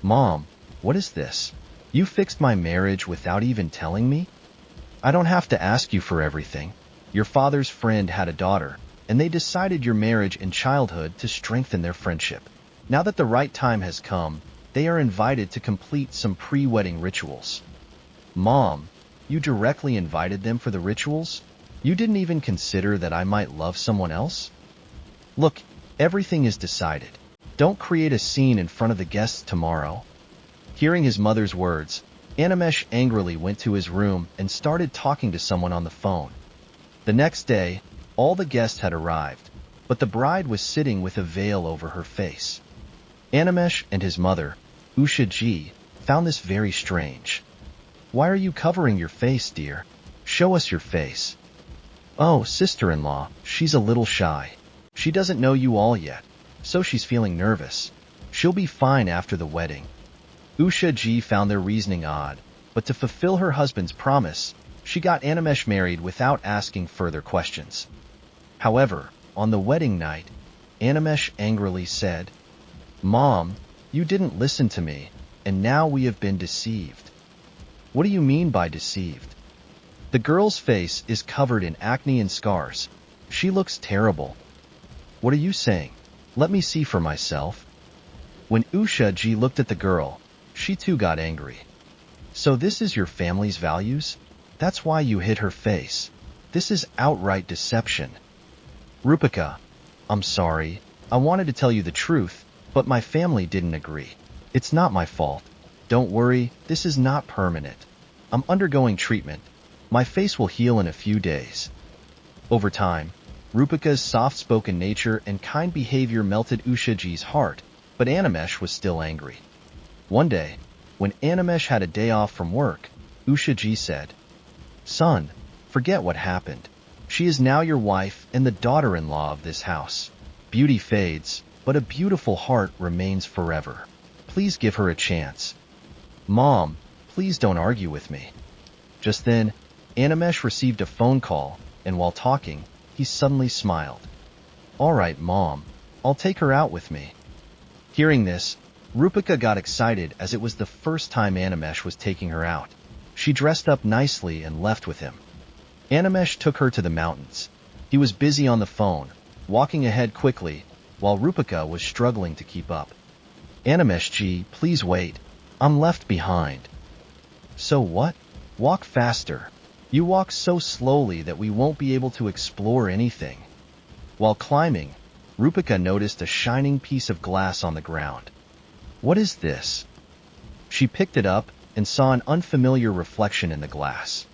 Mom, what is this? You fixed my marriage without even telling me? I don't have to ask you for everything. Your father's friend had a daughter, and they decided your marriage in childhood to strengthen their friendship. Now that the right time has come, they are invited to complete some pre-wedding rituals. Mom, you directly invited them for the rituals? You didn't even consider that I might love someone else? Look, everything is decided. Don't create a scene in front of the guests tomorrow. Hearing his mother's words, Animesh angrily went to his room and started talking to someone on the phone. The next day, all the guests had arrived, but the bride was sitting with a veil over her face. Animesh and his mother, Usha Ji, found this very strange. Why are you covering your face, dear? Show us your face. Oh, sister-in-law, she's a little shy. She doesn't know you all yet, so she's feeling nervous. She'll be fine after the wedding. Usha Ji found their reasoning odd, but to fulfill her husband's promise, she got Animesh married without asking further questions. However, on the wedding night, Animesh angrily said, "Mom, you didn't listen to me, and now we have been deceived." What do you mean by deceived? The girl's face is covered in acne and scars. She looks terrible. What are you saying? Let me see for myself. When Usha Ji looked at the girl, she too got angry. So this is your family's values? That's why you hid her face. This is outright deception. Rupika, I'm sorry. I wanted to tell you the truth, but my family didn't agree. It's not my fault. Don't worry, this is not permanent. I'm undergoing treatment. My face will heal in a few days. Over time, Rupika's soft-spoken nature and kind behavior melted Usha Ji's heart, but Animesh was still angry. One day, when Animesh had a day off from work, Usha Ji said, "Son, forget what happened. She is now your wife and the daughter-in-law of this house. Beauty fades, but a beautiful heart remains forever. Please give her a chance." "Mom, please don't argue with me." Just then, Animesh received a phone call, and while talking, he suddenly smiled. "All right, Mom, I'll take her out with me." Hearing this, Rupika got excited as it was the first time Animesh was taking her out. She dressed up nicely and left with him. Animesh took her to the mountains. He was busy on the phone, walking ahead quickly, while Rupika was struggling to keep up. "Animesh Ji, please wait. I'm left behind." "So what? Walk faster. You walk so slowly that we won't be able to explore anything." While climbing, Rupika noticed a shining piece of glass on the ground. What is this? She picked it up and saw an unfamiliar reflection in the glass.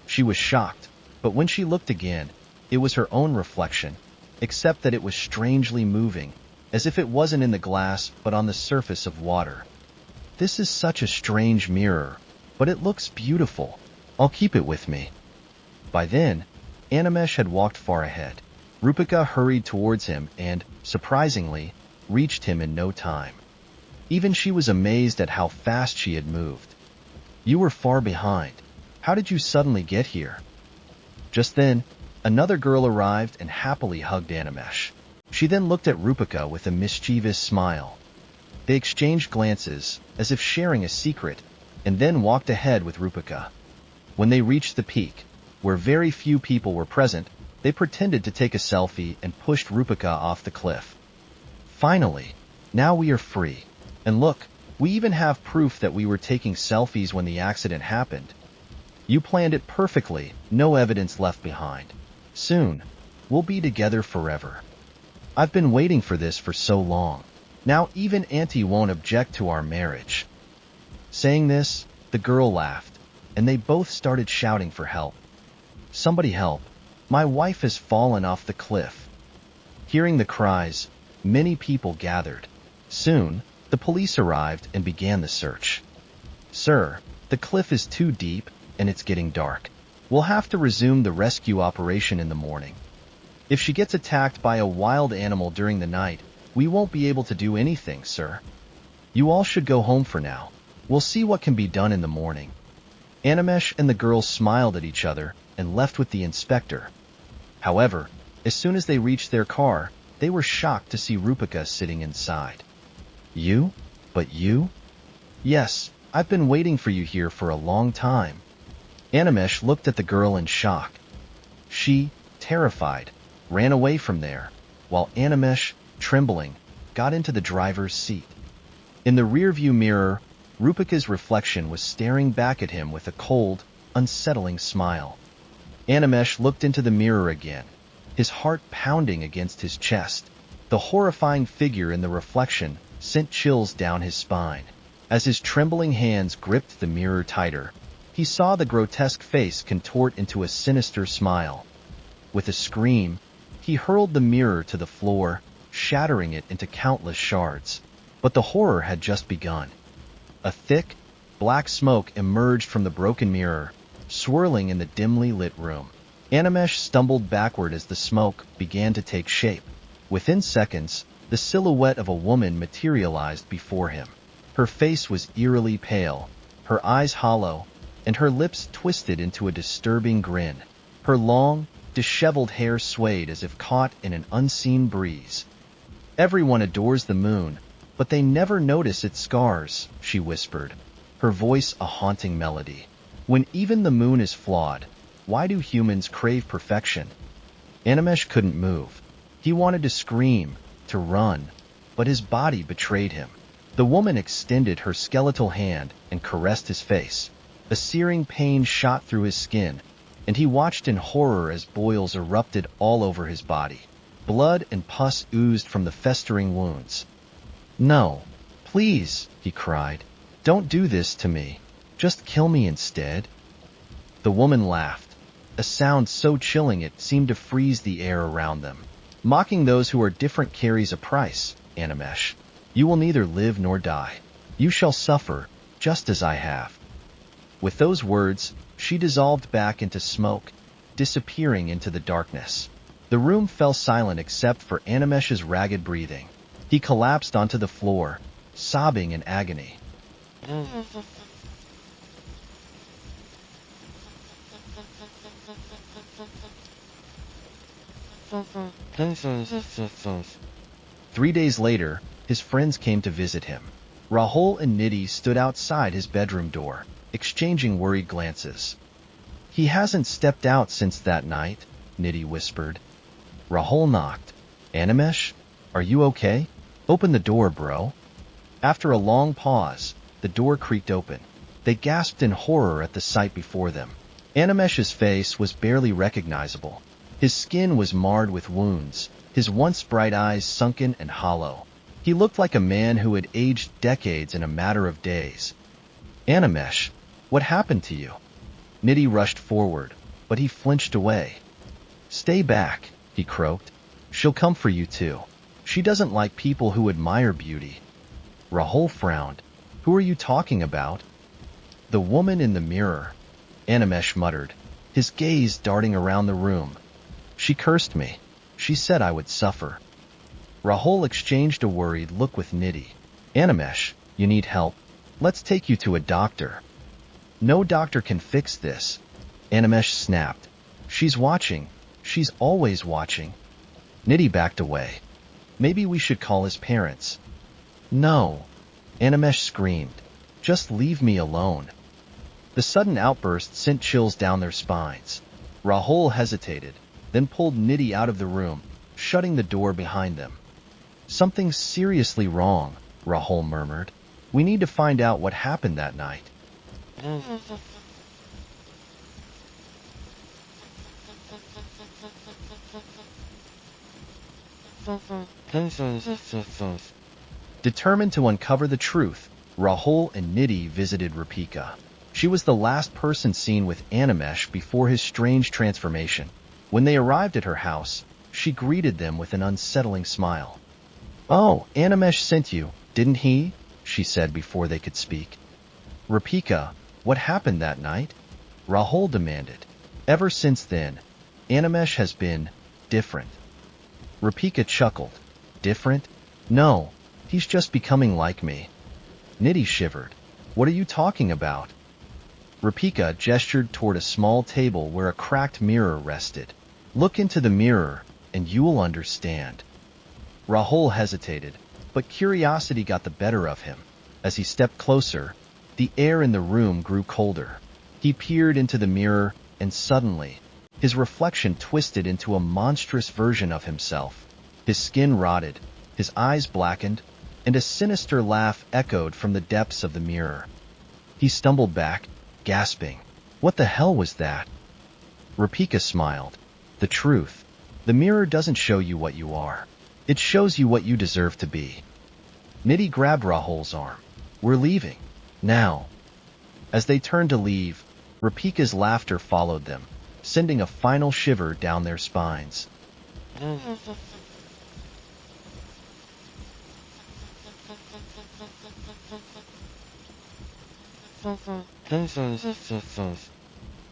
She was shocked, but when she looked again, it was her own reflection, except that it was strangely moving, as if it wasn't in the glass but on the surface of water. This is such a strange mirror, but it looks beautiful. I'll keep it with me. By then, Animesh had walked far ahead. Rupika hurried towards him and, surprisingly, reached him in no time. Even she was amazed at how fast she had moved. "You were far behind. How did you suddenly get here?" Just then, another girl arrived and happily hugged Animesh. She then looked at Rupika with a mischievous smile. They exchanged glances, as if sharing a secret, and then walked ahead with Rupika. When they reached the peak, where very few people were present, they pretended to take a selfie and pushed Rupika off the cliff. "Finally, now we are free. And look, we even have proof that we were taking selfies when the accident happened. You planned it perfectly, no evidence left behind. Soon, we'll be together forever. I've been waiting for this for so long. Now even Auntie won't object to our marriage." Saying this, the girl laughed, and they both started shouting for help. "Somebody help. My wife has fallen off the cliff." Hearing the cries, many people gathered. Soon, the police arrived and began the search. "Sir, the cliff is too deep, and it's getting dark. We'll have to resume the rescue operation in the morning. If she gets attacked by a wild animal during the night, we won't be able to do anything, sir. You all should go home for now. We'll see what can be done in the morning." Animesh and the girls smiled at each other and left with the inspector. However, as soon as they reached their car, they were shocked to see Rupika sitting inside. "You? But you? Yes, I've been waiting for you here for a long time. Animesh looked at the girl in shock. She, terrified, ran away from there, while Animesh, trembling, got into the driver's seat. In the rearview mirror, Rupika's reflection was staring back at him with a cold, unsettling smile. Animesh looked into the mirror again, his heart pounding against his chest. The horrifying figure in the reflection sent chills down his spine. As his trembling hands gripped the mirror tighter, he saw the grotesque face contort into a sinister smile. With a scream, he hurled the mirror to the floor, shattering it into countless shards. But the horror had just begun. A thick, black smoke emerged from the broken mirror, swirling in the dimly lit room. Animesh stumbled backward as the smoke began to take shape. Within seconds, the silhouette of a woman materialized before him. Her face was eerily pale, her eyes hollow, and her lips twisted into a disturbing grin. Her long, disheveled hair swayed as if caught in an unseen breeze. "Everyone adores the moon, but they never notice its scars," she whispered, her voice a haunting melody. "When even the moon is flawed, why do humans crave perfection?" Animesh couldn't move. He wanted to scream, to run, but his body betrayed him. The woman extended her skeletal hand and caressed his face. A searing pain shot through his skin, and he watched in horror as boils erupted all over his body. Blood and pus oozed from the festering wounds. "No, please," he cried. "Don't do this to me. Just kill me instead." The woman laughed, a sound so chilling it seemed to freeze the air around them. "Mocking those who are different carries a price, Animesh. You will neither live nor die. You shall suffer, just as I have." With those words, she dissolved back into smoke, disappearing into the darkness. The room fell silent except for Animesh's ragged breathing. He collapsed onto the floor, sobbing in agony. 3 days later, his friends came to visit him. Rahul and Nidhi stood outside his bedroom door, exchanging worried glances. "He hasn't stepped out since that night," Nidhi whispered. Rahul knocked. "Animesh, are you okay? Open the door, bro." After a long pause, the door creaked open. They gasped in horror at the sight before them. Animesh's face was barely recognizable. His skin was marred with wounds, his once bright eyes sunken and hollow. He looked like a man who had aged decades in a matter of days. "Animesh, what happened to you?" Nidhi rushed forward, but he flinched away. "Stay back," he croaked. "She'll come for you too. She doesn't like people who admire beauty." Rahul frowned. "Who are you talking about?" "The woman in the mirror," Animesh muttered, his gaze darting around the room. "She cursed me. She said I would suffer." Rahul exchanged a worried look with Nidhi. "Animesh, you need help. Let's take you to a doctor." "No doctor can fix this," Animesh snapped. "She's watching. She's always watching." Nidhi backed away. "Maybe we should call his parents." "No," Animesh screamed. "Just leave me alone." The sudden outburst sent chills down their spines. Rahul hesitated, then pulled Nidhi out of the room, shutting the door behind them. "Something's seriously wrong," Rahul murmured. "We need to find out what happened that night." Determined to uncover the truth, Rahul and Nidhi visited Rupika. She was the last person seen with Animesh before his strange transformation. When they arrived at her house, she greeted them with an unsettling smile. "Oh, Animesh sent you, didn't he?" she said before they could speak. "Rupika, what happened that night?" Rahul demanded. "Ever since then, Animesh has been different." Rupika chuckled. "Different? No, he's just becoming like me." Nidhi shivered. "What are you talking about?" Rupika gestured toward a small table where a cracked mirror rested. "Look into the mirror, and you will understand." Rahul hesitated, but curiosity got the better of him. As he stepped closer, The air in the room grew colder. He peered into the mirror, and suddenly, his reflection twisted into a monstrous version of himself. His skin rotted, his eyes blackened, and a sinister laugh echoed from the depths of the mirror. He stumbled back, gasping. What the hell was that? Rapika smiled. The truth. The mirror doesn't show you what you are. It shows you what you deserve to be. Nidhi grabbed Rahul's arm. We're leaving. Now. As they turned to leave, Rapika's laughter followed them, sending a final shiver down their spines.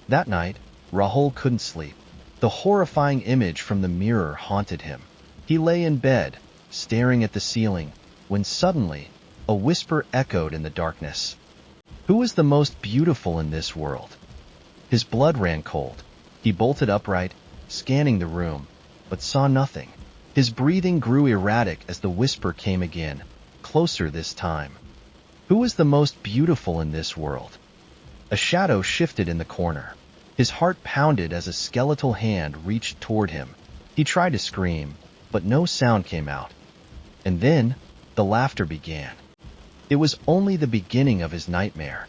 That night, Rahul couldn't sleep. The horrifying image from the mirror haunted him. He lay in bed, staring at the ceiling, when suddenly, a whisper echoed in the darkness. Who is the most beautiful in this world? His blood ran cold. He bolted upright, scanning the room, but saw nothing. His breathing grew erratic as the whisper came again, closer this time. Who is the most beautiful in this world? A shadow shifted in the corner. His heart pounded as a skeletal hand reached toward him. He tried to scream, but no sound came out. And then, the laughter began. It was only the beginning of his nightmare.